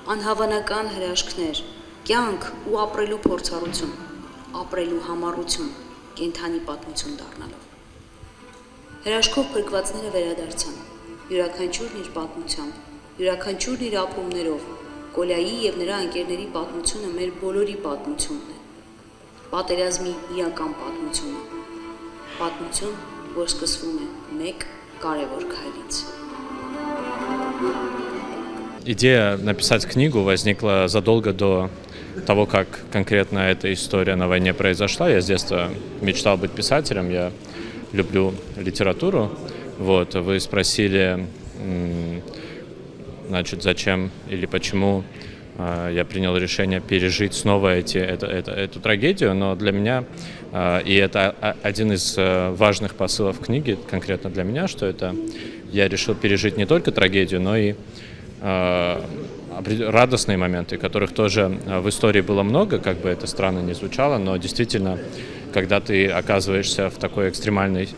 անհավանական հրաշքներ, կյանք ու ապրելու փորձառություն, ապրելու համառություն, կենդանի պատմություն դառնալով։ Հրաշքով փրկվածները վերադարձան, յուրաքանչյուրն իր պատմությամբ, յուրաքանչյուրն իր ապրումներով, Կոլյայի եւ նրա ընկերների պատմությունը մեր բոլորի պատմությունն է։ Պատերազմի իրական պատմությունը։ Պատմություն, որ սկսվում է մեկ կարևոր քայլից։ Идея написать книгу возникла задолго до того, как конкретно эта история на войне произошла. Я с детства мечтал быть писателем, я люблю литературу. Вот, вы спросили, значит, зачем или почему я принял решение пережить снова эту трагедию, но для меня, и это один из важных посылов книги, конкретно для меня, что это я решил пережить не только трагедию, но и радостные моменты, которых тоже в истории было много, как бы это странно ни звучало, но действительно, когда ты оказываешься в такой экстремальной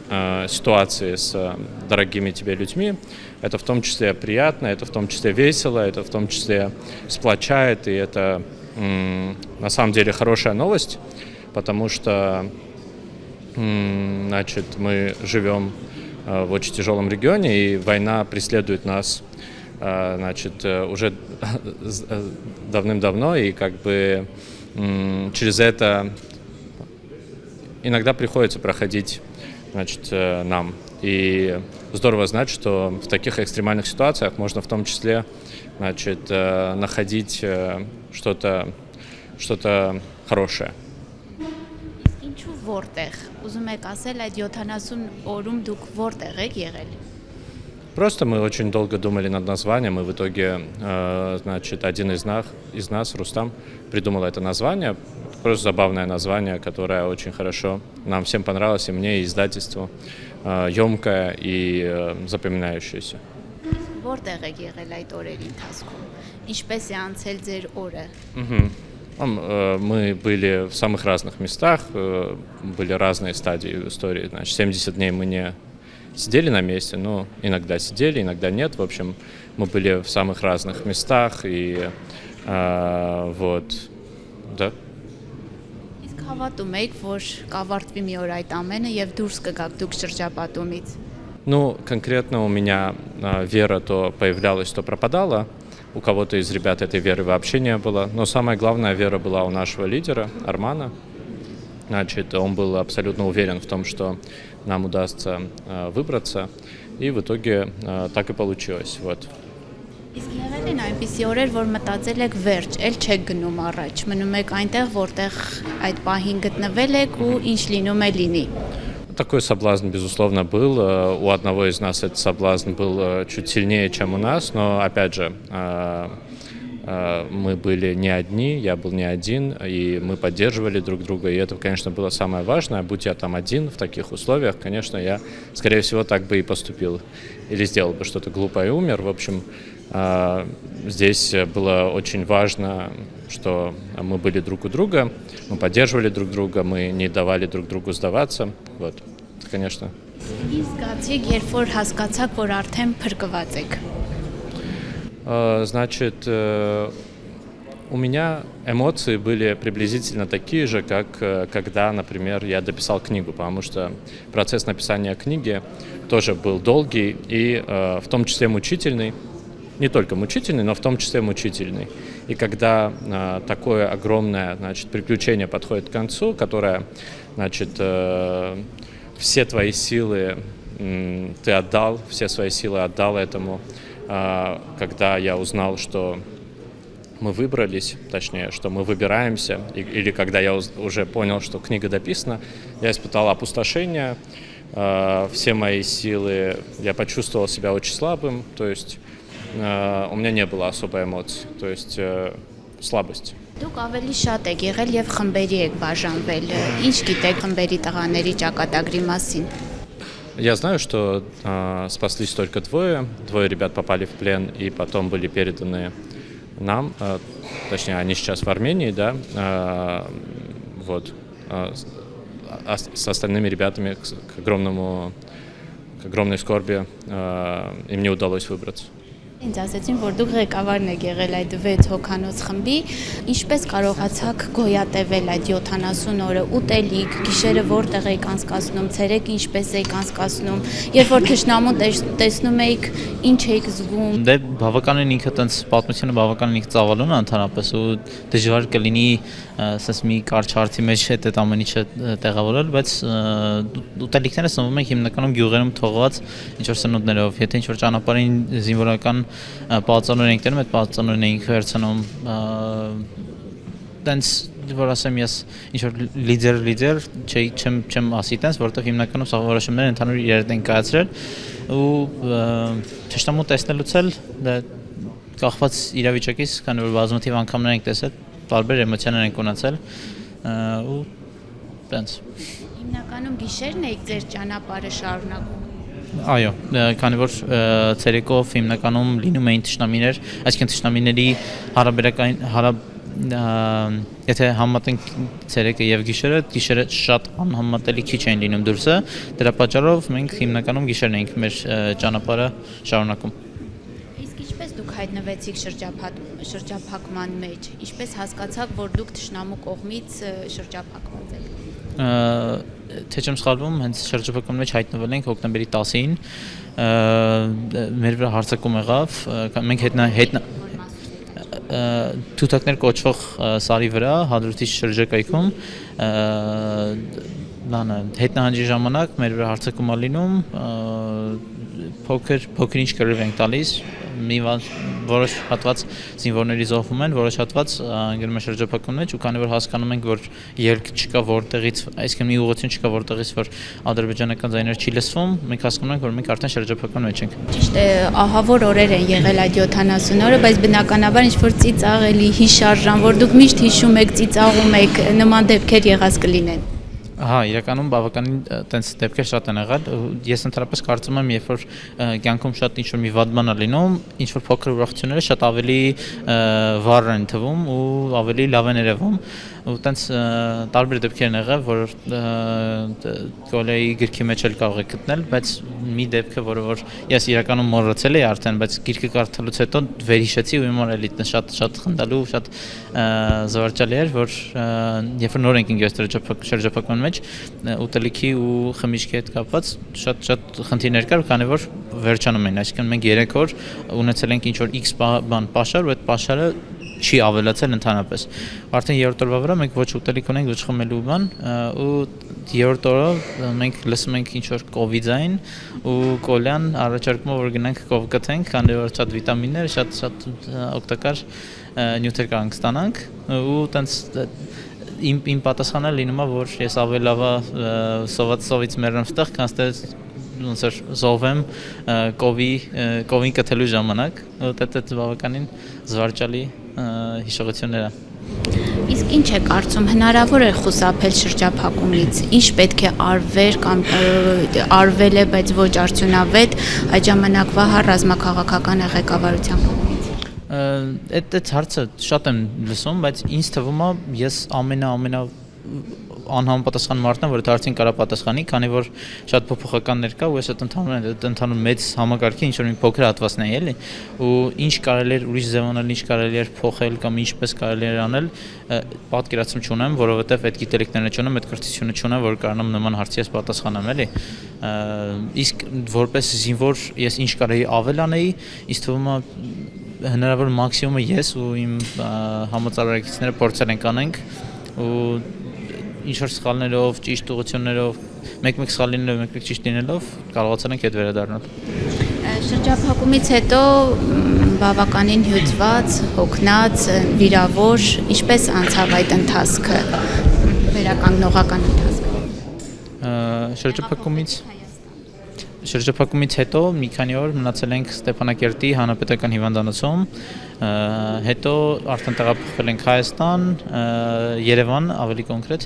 ситуации с дорогими тебе людьми, это в том числе приятно, это в том числе весело, это в том числе сплочает, и это на самом деле хорошая новость, потому что, значит, мы живем в очень тяжелом регионе, и война преследует нас, значит, уже давным-давно, и как бы через это иногда приходится проходить, значит, нам. И здорово знать, что в таких экстремальных ситуациях можно в том числе, значит, находить что-то хорошее. Ինչու որտեղ։ Ուզում եք ասել այդ 70 օրում դուք որտեղ եք եղել։ Просто мы очень долго думали над названием, и в итоге, значит, один из нас, Рустам, придумал это название. Просто забавное название, которое очень хорошо нам всем понравилось, и мне, и издательству, емкое и запоминающееся. Որտեղ եք եղել այդ օրերի ընթացքում։ Ինչպես է անցել ձեր օրը։ Мы были в самых разных местах, были разные стадии истории. Значит, 70 дней мы не сидели на месте, но иногда сидели, иногда нет. В общем, мы были в самых разных местах, и вот, да. Իսկ հավատում եք, որ կավարտվի մի օր այդ ամենը եւ դուրս կգաք դուք շրջապատումից։ Ну, конкретно у меня вера то появлялась, то пропадала. У кого-то из ребят этой веры вообще не было. Но самая главная вера была у нашего лидера, Армана. Значит, он был абсолютно уверен в том, что нам удастся выбраться. И в итоге так и получилось. Вот. Իսկ եղել են այնպիսի օրեր, որ մտածել եք վերջ, էլ չեք գնում առաջ, մնում եք այնտեղ, որտեղ այդ պահին գտնվել եք ու ինչ լինում է լինի։ Такой соблазн, безусловно, был. У одного из нас этот соблазн был чуть сильнее, чем у нас, но, опять же, мы были не одни, я был не один, и мы поддерживали друг друга, и это, конечно, было самое важное. Будь я там один в таких условиях, конечно, я, скорее всего, так бы и поступил, или сделал бы что-то глупое и умер. В общем, здесь было очень важно, что мы были друг у друга, мы поддерживали друг друга, мы не давали друг другу сдаваться. Вот, конечно. Значит, у меня эмоции были приблизительно такие же, как когда, например, я дописал книгу, потому что процесс написания книги тоже был долгий и в том числе мучительный. Не только мучительный, но в том числе мучительный. И когда такое огромное, значит, приключение подходит к концу, которое, значит, все твои силы ты отдал, все свои силы отдал этому, когда я узнал, что мы выбрались, точнее, что мы выбираемся, или когда я уже понял, что книга дописана, я испытал опустошение, все мои силы, я почувствовал себя очень слабым, то есть у меня не было особой эмоций, то есть слабость. Դուք ավելի շատ եք եղել եւ խմբերի եք բաժանվել։ Ինչ գիտեք խմբերի տղաների ճակատագրի մասին։ Я знаю, что спаслись только двое ребят попали в плен и потом были переданы нам, точнее, они сейчас в Армении, да, вот, с остальными ребятами к огромной скорби им не удалось выбраться. Ինձ ասեցին, որ դուք ղեկավարն եք եղել այդ 6 հոգանոց խմբի, ինչպես կարողացաք գոյատևել այդ 70 օրը, ուտելիք, գիշերը որտեղ եք անցկացնում, ցերեկ ինչպես եք անցկացնում, երբ որ թշնամուն տեսնում եք, ինչ եք զգում։ Դե բավականին ինքը տենց պատմությունը բավականին ինքը ծավալուն է ընդհանրապես ու դժվար կլինի ասես մի կարճ հարցի մեջ այդ ամեն ինչը տեղավորել, բայց ուտելիքները սնվում են հիմնականում գյուղերում թողված ինչ որ սնունդներով, եթե ինչ որ ճանապարհին զինվորական պահածաններ ենք տենում, այդ պահածաններն էինք վերցնում, տենց որ ասեմ ես ինչ որ լիդեր չեմ ասի տենց, որովհետև հիմնականում սա որոշումները ընդհանուր իրար են կայացրել ու թշնամու տեսնելուց էլ կախված իրավիճակից, քանի որ բազմաթիվ անգամներ ենք տեսել, տարբեր էմոցիաներ ենք ունեցել ու տենց։ Հիմնականում գիշերն եք ձեր ճանապարհը շարունակում։ Այո, քանի որ ցերեկով հիմնականում լինում էին թշնամիներ, այսինքն թշնամիների եթե համատենք ցերեկը եւ գիշերը շատ անհամատելի քիչ են լինում դուրսը, դրա պատճառով մենք հիմնականում գիշերն ենք մեր ճանապարհը շարունակում։ Իսկ ինչպես դուք հայտնվեցիք շրջափակման մեջ, ինչպես հասկացաք, որ դուք թշնամու կողմից շրջափակված եք։ Թե չեմ սխալվում, հենց շրջափակման մեջ հայտնվել ենք հոկտեմբերի 10-ին, մեր վրա հարձակում եղավ, մենք թութակներ կոչվող սարի վրա հադրութի շրջակայքում հետնահանջի ժամանակ մեր վրա հարձակում է լինում, փոքր ինչ կռիվ ենք տալիս, որոշ հատված զինվորների զոհվում են, որոշ հատված գնում են շրջափակում մեջ ու քանի որ հասկանում ենք, որ ելք չկա որտեղից, այսինքն մի ուղղություն չկա որտեղից, որ ադրբեջանական ձայներ չի լսվում, մենք հասկանում ենք, որ մենք արդեն շրջափակման մեջ ենք։ Ճիշտ է, ահավոր օրեր են եղել այդ 70 օրը, բայց բնականաբար ինչ-որ ծիծաղելի, հիշարժան, որ դուք միշտ հիշում եք, ծիծաղում եք, նման դեպքեր եղած կլինեն։ Ահա, իրականում բավականին տենց դեպքեր շատ են եղել։ Ես ընդհանրապես կարծում եմ, երբ որ կյանքում շատ ինչ-որ մի վատ բան է լինում, ինչ-որ փոքր ուրախությունները շատ ավելի վառ են թվում ու ավելի լավ են երևում։ Ու տենց տարբեր դեպքեր են եղել, որ գոլեի գրքի մեջ էլ կարող եք գտնել, բայց մի դեպքը, որը որ ես իրականում մոռացել էի արդեն, բայց գիրքը կարդալուց հետո վերհիշեցի ու իմար էլի շատ խնդալու, շատ զվարճալի էր, որ երբ որ նոր ենք ինքս շրջափակման մեջ ուտելիքի ու խմիչքի հետ կապված շատ խնդիրներ կար, քանի որ վերջանում են, այսինքն մենք 3 օր ունեցել ենք ինչ-որ X բան պաշար, ու այդ պաշարը չի ավելացել ընդհանրապես։ Արդեն 3-րդ օրվա վրա մենք ոչ ուտելիք ունենք, ոչ խմելու բան, ու 3-րդ օրը մենք լսում ենք ինչ-որ կովիդային ու Կոլյան առաջարկում որ գնանք կով գտենք, քանի որ շատ վիտամիններ, շատ օգտակար նյութեր կարող ստանանք ու տենց իմ պատասխանը լինում է, որ ես ավելի լավ սովից մեռնեմ ստեղ, քան թե ոնց որ զոհվեմ կովին կթելու ժամանակ, դա բավականին զվարճալի հիշողություններ է։ Իսկ ինչ է կարծում, հնարավոր է խուսափել շրջափակումից, ինչ պետք է արվեր կամ արվել է, բայց ոչ արդյունավետ այդ ժամանակվա ռազմաքաղաքական ղեկավարության կողմից։ Այդ հարցը շատ եմ լսում, բայց ինձ թվում է ես ամենա անհամապատասխան մարդն եմ, որ այդ հարցին կարա պատասխանի, քանի որ շատ փոփոխականներ կա ու ես այդ ընդհանուր մեծ համակարգի ինչ-որ մի փոքր հատվածն է, էլի, ու ինչ կարելի էր ուրիշ ձևանել, ինչ կարելի էր փոխել կամ ինչպես կարելի էր անել, պատկերացում չունեմ, որովհետև այդ գիտելիքները չունեմ, այդ կրթությունը չունեմ, որ կարողանամ նման հարցի ես պատասխանեմ, էլի։ Իսկ որպես զինվոր ես ինչ կարեի ավել անեի, ինձ թվում է հնարավոր մաքսիմումը ես ու իմ համաձայնագործները փորձել ենք անենք ու ինչ-որ սխալներով, ճիշտ ուղղություններով, մեկ-մեկ սխալ լինելով, մեկ-մեկ ճիշտ լինելով կարողացել ենք այդ վերադառնալ։ Շրջափակումից հետո բավականին հյուծված, հոգնած, վիրավոր, ինչպես անցավ այդ ընթացքը, վերականգնողական ընթացքը։ Շրջափակումից հետո մի քանի օր մնացել ենք Ստեփանակերտի հանրապետական հիվանդանոցում, հետո արդեն տեղափոխվել ենք Հայաստան, Երևան ավելի կոնկրետ,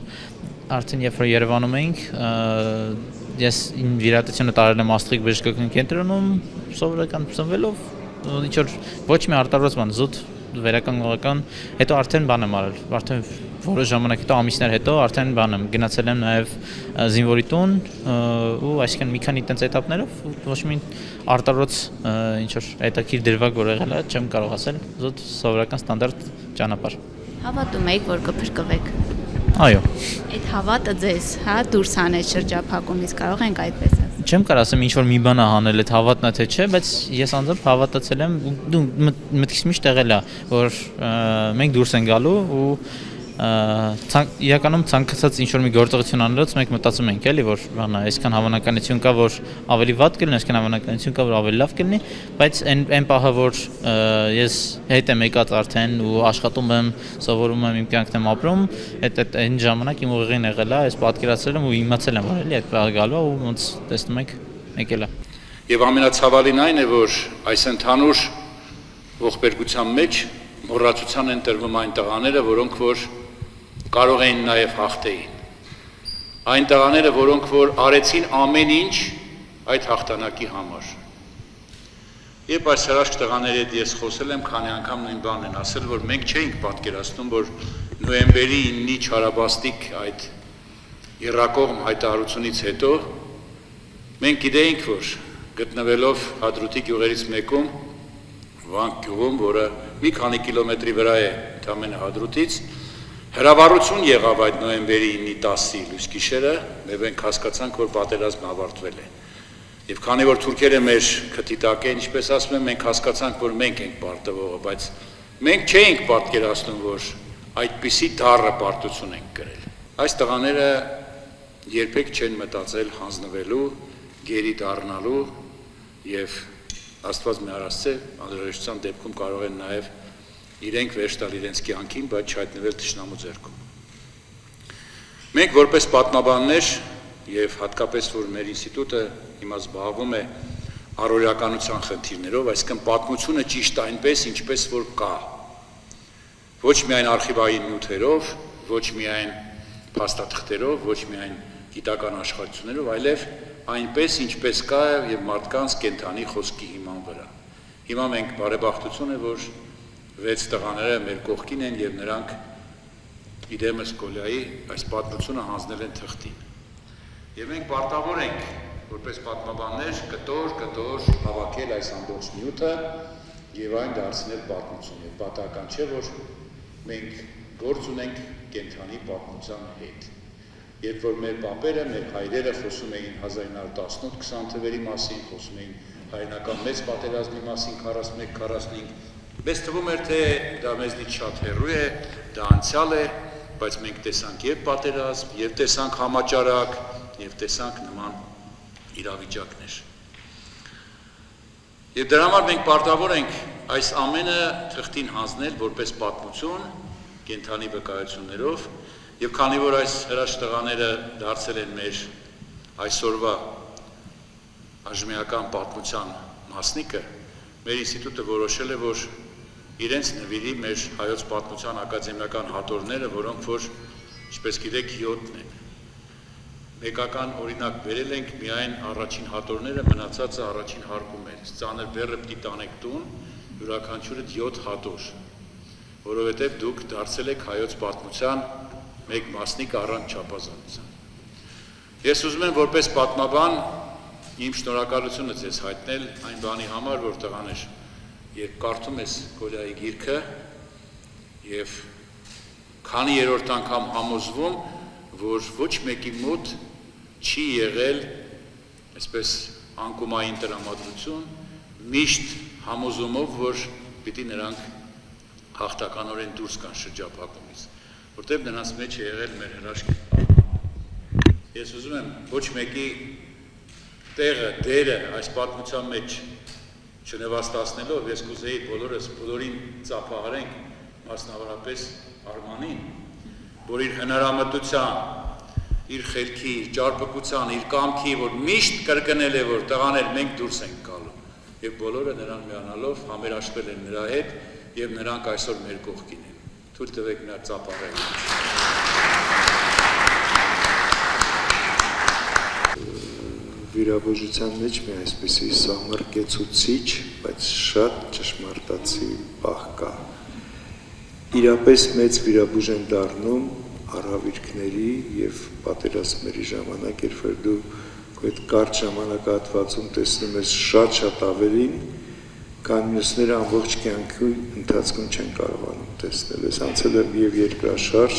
արդեն երբ որ Երևանում էինք, ես իմ վիրահատությունը տարել եմ Աստղիկ բժշկական կենտրոնում, սովորական ծնվելով, ինչ որ ոչ մի արտարոց բան, զուտ վերականգնողական, հետո արդեն բան եմ արել, արդեն որոշ ժամանակ հետո ամիսներ հետո արդեն բան եմ գնացել եմ նաև զինվորի տուն ու այսինքն մի քանի տենց էտապներով ոչ մի արտարոց ինչ որ հետաքրքիր դրվագ որ եղել է չեմ կարող ասել, զուտ սովորական ստանդարտ ճանապարհ։ Հավատում եք, որ կփրկվեք։ Այո։ Այդ հավատը ձեզ, հա, դուրս հանել շրջափակումից կարող ենք այդպես ասել։ Չեմ կարող ասեմ ինչ որ մի բան է հանել, այդ հավատն է թե չէ, բայց ես անձամբ հավատացել եմ ու դու մտքիս միշտ եղել է, որ մենք դուրս ենք գալու ու իրականում ցանկացած ինչ որ մի գործողություն անելուց մենք մտածում ենք էլի որ բանա այսքան հավանականություն կա որ ավելի վատ կլինի, այսքան հավանականություն կա որ ավելի լավ կլինի, բայց այն պահը որ ես հետ եմ եկած արդեն ու աշխատում եմ, սովորում եմ, իմ կյանքն եմ ապրում, այն ժամանակ իմ ուղեղին եղել է, այս պատկերացրել եմ ու իմացել եմ որ էլի այդ պահը գալու ու ոնց տեսնում եք եկել է։ Եվ ամենացավալին այն է որ այս ընդհանուր ողբերգության մեջ մոռացության են տրվում այն տղաները, որոնք որ կարող էին նաև հաղթեին։ Այն տղաները, որոնք որ արեցին ամեն ինչ այդ հաղթանակի համար։ Երբ այս հրաշք տղաների հետ ես խոսել եմ, քանի անգամ նույն բանն են ասել, որ մենք չէինք պատկերացնում, որ նոյեմբերի 9-ի չարաբաստիկ այդ եռակողմ հայտարարությունից հետո մենք գիտեինք, որ գտնվելով Հադրութի գյուղերից մեկում, Վանք գյուղում, որը մի քանի կիլոմետրի վրա է ընդամենը Հադրութից, հրավառություն եղավ այդ նոյեմբերի 9-ի 10-ի լույս գիշերը, եւ մենք հասկացանք, որ պատերազմն ավարտվել է։ Եվ քանի որ թուրքերը մեր քթի տակ են, ինչպես ասում եմ, մենք հասկացանք, որ մենք ենք պարտվողը, բայց մենք չէինք պատկերացնում, որ այդպիսի դառը պարտություն ենք կրել։ Այս տղաները երբեք չեն մտածել հանձնվելու, գերի դառնալու եւ Աստված մեր Աստծո անհրաժեշտության դեպքում կարող են նաեւ իրենք վերջ տալ իրենց կյանքին, բայց չհայտնվել թշնամու ձեռքում։ Մենք որպես պատմաբաններ եւ հատկապես որ մեր ինստիտուտը հիմա զբաղվում է առօրեականության խնդիրներով, այսինքն պատմությունը ճիշտ այնպես, ինչպես որ կա։ Ոչ միայն արխիվային նյութերով, ոչ միայն փաստաթղթերով, ոչ միայն գիտական աշխատություններով, այլև այնպես, ինչպես կա եւ մարդկանց կենթանի խոսքի հիման վրա։ Հիմա մենք բարեբախտություն է, որ 6 տղաները մեր կողքին են եւ նրանք իդեմս Կոլյայի այս պատմությունը հանձնել են թղթին։ Եվ մենք պարտավոր ենք որպես պատմաբաններ կտոր հավաքել այս ամբողջ նյութը եւ այն դարձնել պատմություն։ Եվ պատահական չէ, որ մենք գործ ունենք կենթանի պատմության հետ։ Երբ որ մեր պապերը, մեր հայրերը խոսում էին 1918-20 թվերի մասին, խոսում էին հայրենական մեծ պատերազմի մասին 41-45, մեզ թվում էր, թե դա մեզնից շատ հեռու է, դա անցյալ է, բայց մենք տեսանք եւ պատերազմ, եւ տեսանք համաճարակ, եւ տեսանք նման իրավիճակներ։ Եվ դրա համար մենք պարտավոր ենք այս ամենը թղթին հանձնել որպես պատմություն, կենթանի վկայություններով, եւ քանի որ այս հրաշք տղաները դարձել են մեր այսօրվա այժմեական պատմության մասնիկը, մեր ինստիտուտը որոշել է, որ իրենց նվիրի մեր հայոց պատմության ակադեմիական հատորները, որոնք որ, ինչպես գիտեք, 7-ն են։ Մեկական օրինակ վերել ենք միայն առաջին հատորները, մնացածը առաջին հարկում էր։ Ծանր բեռը պիտի տանեք տուն, յուրաքանչյուրը 7 հատոր, որովհետև դուք դարձել եք հայոց պատմության մեկ մասնիկ առանց չափազանցության։ Ես ուզում եմ որպես պատմաբան իմ շնորհակալությունը ձեզ հայտնել այն բանի համար, որ տղաներ, երբ կարդում ես Կոլյայի գիրքը եւ քանի երրորդ անգամ համոզվում, որ ոչ մեկի մոտ չի եղել այսպես անկումային տրամադրություն, միշտ համոզումով, որ պիտի նրանք հաղթականորեն դուրս գան շրջափակումից, որտեղ նրանց մեջ է եղել մեր հրաշքի։ Ես ուզում եմ ոչ մեկի տեղը, դերը այս պատմության մեջ չնվաստացնելով, ես կուզեի բոլորին ծափահարենք, մասնավորապես Արմանին, որ իր հնարամտության, իր խելքի, իր ճարպկության, իր կամքի, որ միշտ կրկնել է, որ տղաներ մենք դուրս ենք գալու, եւ բոլորը նրան միանալով համերաշխվել են նրա հետ եւ նրանք այսօր մեր կողքին են։ Թույլ տվեք նա ծափահարել։ Վիրաբուժության մեջ մի այսպեսի սահմռկեցուցիչ, բայց շատ ճշմարտացի պահ կա, իրապես մեծ վիրաբույժ են դառնում արհավիրքների եւ պատերազմների ժամանակ, երբ որ դու այդ կարճ ժամանակահատվածում տեսնում ես շատ ավելին, քան մյուսները ամբողջ կյանքի ընթացքում չեն կարողանում տեսնել։ Ես անցել եմ եւ երկրաշարժ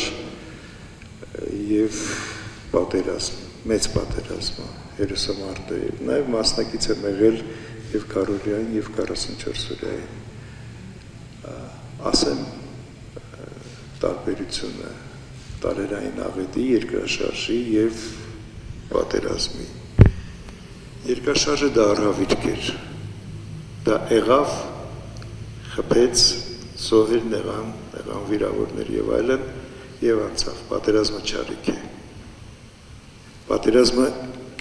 եւ պատերազմ, մեծ պատերազմ, հերոսամարտը, նաեւ մասնակից եմ եղել եւ Կարոլիային եւ 44 օրյային։ Ասեմ տարբերությունը տարերային աղետի, երկրաշարժի եւ պատերազմի։ Երկրաշարժը դա արհավիրք էր, դա եղավ, խփեց, զոհերն եղան վիրավորներ եւ այլն եւ անցավ, պատերազմը չարիք է։ Պատերազմը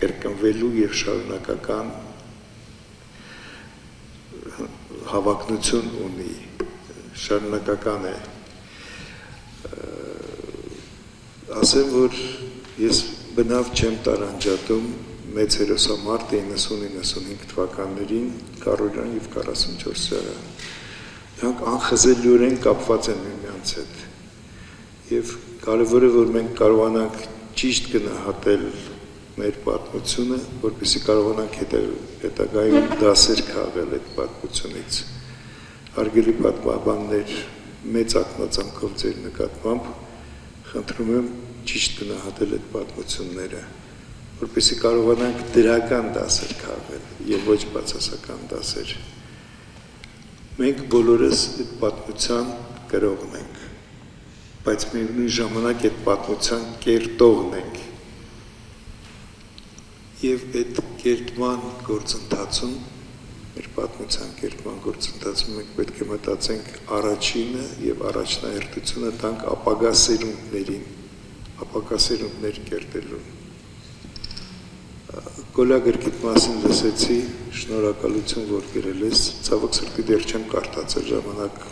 կրկնվելու եւ շարունակական հավակնություն ունի, շարունակական է։ Ասեմ, որ ես բնավ չեմ տարանջատում մեծ հերոսամարտը 90-95 թվականներին Կարոլյան եւ 44 սարը։ Դրանք անխզելիորեն կապված են միմյանց հետ։ Եվ կարևորը, որ մենք կարողանանք ճիշտ գնահատել մեր պատմությունը, որպեսզի կարողանանք հետագայում դասեր քաղել այդ պատմությունից։ Հարգելի պատմաբաններ, մեծ ակնածանքով ձեր նկատմամբ խնդրում եմ ճիշտ գնահատել այդ պատմությունները, որպեսզի կարողանանք դրական դասեր քաղել եւ ոչ բացասական դասեր։ Մենք բոլորս այդ պատմության կրողն ենք, բայց միևնույն ժամանակ այդ պատմության կերտողն ենք։ Եվ այդ կերտման գործընթացում, մեր պատմության կերտման գործընթացում մենք պետք է մտածենք առաջինը եւ առաջնահերթությունը տանք ապագա սերունդներ կերտելուն։ Գոլագրքիդ մասին լսեցի, շնորհակալություն, որ գրել ես, ցավոք սրտի դեռ չեմ կարդացել, ժամանակ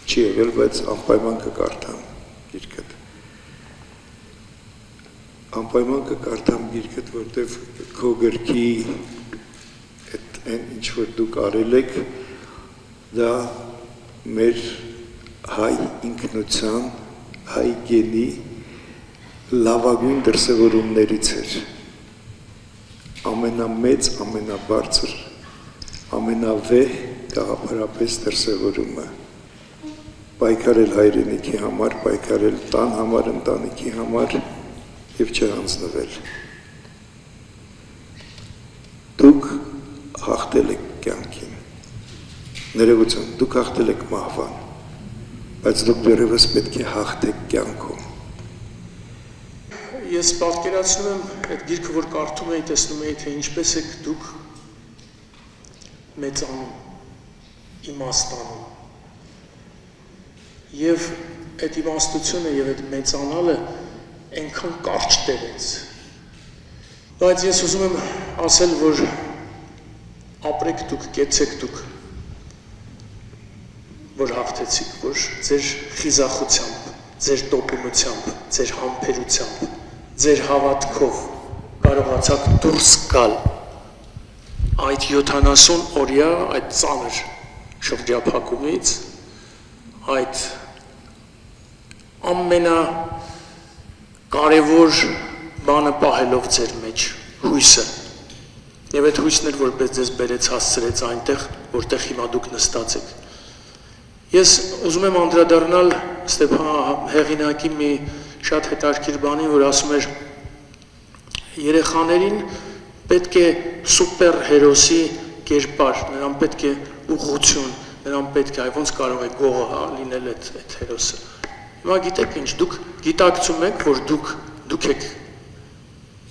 չի եղել, բայց անպայման կկարդամ գիրքդ։ Անպայման կկարդամ գիրքդ, որտեվ քո գրքի այն ինչ որ դուք արել եք, դա մեր հայ ինքնության, հայ գենի լավագույն դրսևորումներից էր։ Ամենամեծ, ամենաբարձր, ամենավեհ գաղափարապես դրսևորումը։ Պայքարել հայրենիքի համար, պայքարել տան համար, ընտանիքի համար եւ չհանձնվել։ Դուք հաղթել եք կյանքին, ներողություն, դուք հաղթել եք մահվան, բայց դուք դեռևս պետք է հաղթեք կյանքում։ Ես պատկերացնում եմ այդ գիրքը, որ կարդում էի, տեսնում էի, թե ինչպես եք դուք մեծանում, իմաստանում։ Եվ այդ իմաստությունը եւ այդ մեծանալը այնքան կարճ տևեց։ Բայց ես ուզում եմ ասել, որ ապրեք դուք, կեցեք դուք, որ հաղթեցիք, որ ձեր խիզախությամբ, ձեր տոկունությամբ, ձեր համբերությամբ, ձեր հավատքով կարողացաք դուրս գալ այդ 70 օրյա այդ ծանր շրջափակումից, այդ ամենակարևոր բանը պահելով ձեր մեջ, հույսը։ Եվ այդ հույսն էր, որպես ձեզ բերեց հասցրեց այնտեղ, որտեղ հիմա դուք նստած եք։ Ես ուզում եմ անդրադառնալ Ստեփան հեղինակի մի շատ հետաքրքիր բանի, որ ասում էր երեխաներին պետք է սուպեր հերոսի կերպար, նրան պետք է ուղղություն, նրան պետք է ոնց կարող է գողը լինել այդ հերոսը։ Հիմա գիտեք ինչ, դուք գիտակցում եք, որ դուք եք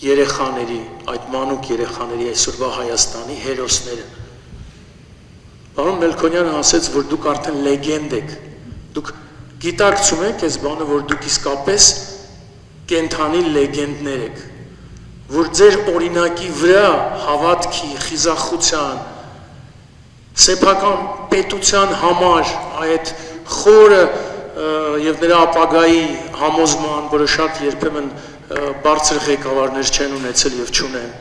երեխաների, այդ մանուկ երեխաների այսօրվա Հայաստանի հերոսները։ Պարոն Մելքոնյանը ասեց, որ դուք արդեն լեգենդ եք, դուք գիտակցում եք այս բանը, որ դուք իսկապես կենթանի լեգենդներ եք, որ ձեր օրինակի վրա հավատքի, խիզախության, սեփական պետության համար այդ խորը եւ նրա ապագայի համոզման, որը շատ երբեմն բարձր ղեկավարներ չեն ունեցել եւ չունեն։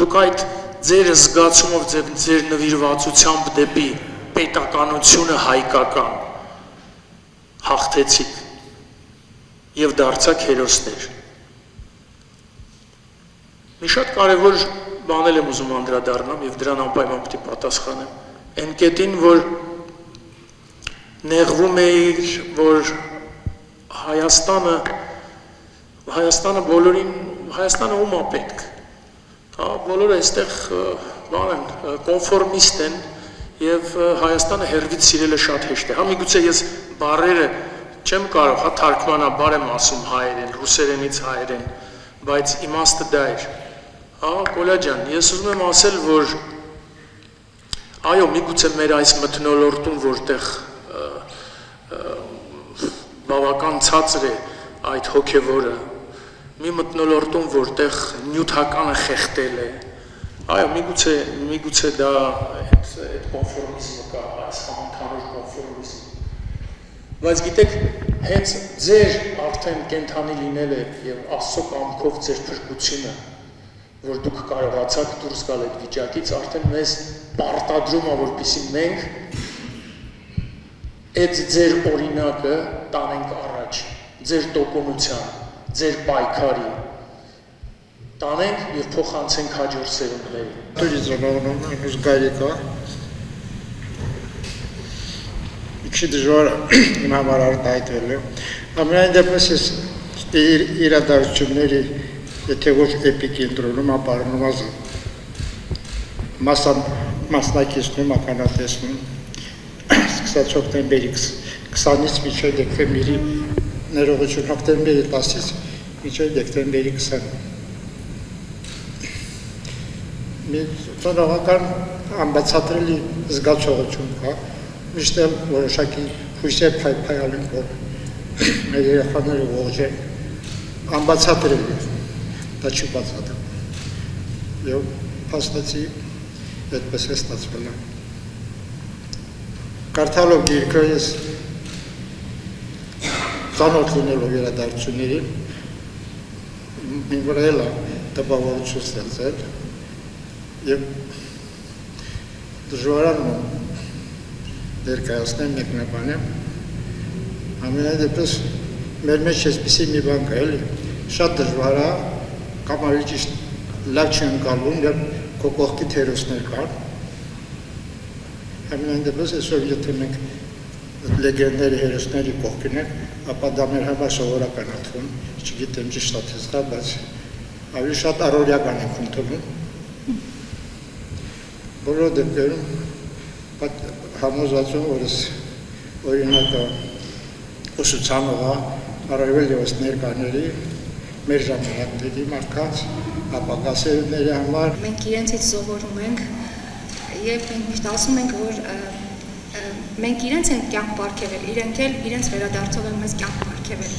Դուք այդ ձեր զգացումով, ձեր նվիրվածությամբ դեպի պետականությունը հայկական, հաղթեցիք եւ դարձաք հերոսներ։ Մի շատ կարևոր բան եմ ուզում անդրադառնամ եւ դրան անպայման պետք է պատասխանեմ։ Այն կետին, որ նեղվում էի, որ Հայաստանը բոլորին, Հայաստանը ում է պետք։ Հա, բոլորը այստեղ բան են, կոնֆորմիստ են եւ Հայաստանը հերվից սիրելը շատ հեշտ է։ Հա միգուցե ես բառերը չեմ կարող, հա թարգմանաբար եմ ասում հայերեն, ռուսերենից հայերեն, բայց իմաստը դա էր։ Հա, Կոլա ջան, ես ուզում եմ ասել, որ այո, միգուցե մեր այս մթնոլորտում, որտեղ բավական ցածր է այդ հոգևորը, մի մթնոլորտում, որտեղ նյութականը խեղդել է, այո, միգուցե դա այդ կոնֆորմիզմը կա, այս համընդհանուր կոնֆորմիզմ։ Բայց գիտեք, հենց ձեր արդեն կենթանի լինելը եւ Աստծո կամքով ձեր փրկությունը, որ դուք կարողացաք դուրս գալ այդ վիճակից, արդեն մեզ պարտադրում է, որպեսզի մենք այդ ձեր օրինակը տանենք առաջ, ձեր տոկունության, ձեր պայքարի տանենք եւ փոխանցենք հաջորդ սերունդներին։ Դուրս գալիկա Իքի դժվար իմ համար արտահայտվել է։ Ամենայն դեպս ես իրադարձությունների, եթե ոչ էպիկ ընտրում, ապարնում ազը մասնակիցնում, ականատեսնում, սկսած հոկտեմբերի 20-ից մինչև դեկտեմբերի ներողություն հոկտեմբերի 10-ից մինչև դեկտեմբերի 20 մի ծանողական ամբացատրելի զգացողություն կա, միշտ եմ որոշակի հույսեր փայփայալում, որ մեր երեխաները ողջ են, ամբացատրելի, դա չի բացատրում, և փաստացի այդպես է ստացվել է։ Կարդալով գիրքը ես ծանոթ լինելով իրադարձություններին, մի վրա էլ է տպավորություն ստեղծել, և դժվարանում եմ ներկայացնեմ, մեկնաբանեմ, ամենայն դեպս մեր մեջ այսպիսի մի բան կա, էլի, շատ դժվար է, կամ ավելի ճիշտ լավ չի ընկալվում, և քո կողքիդ հերոսներ կան, ամենայն դեպս այսօր եթե մենք լեգենդների հերոսների կողքին ենք, ապա դա մեր համար սովորական է թվում, չգիտեմ ճիշտ ստատիստիկա, բայց ավելի շատ առօրյական ենք ընդունում։ Բոլոր դեպքերում համոզված եմ, որ ես օրինակը ուսուցանողը առավել ևս ներկաների, մեր ժամանակների մարդկանց, ապագա սերունդների համար։ Մենք իրենցից սովորում ենք եւ մենք միշտ ասում ենք, որ մենք իրենց ենք կյանք պարգևել, իրենք էլ իրենց վերադարձով են մեզ կյանք պարգևել։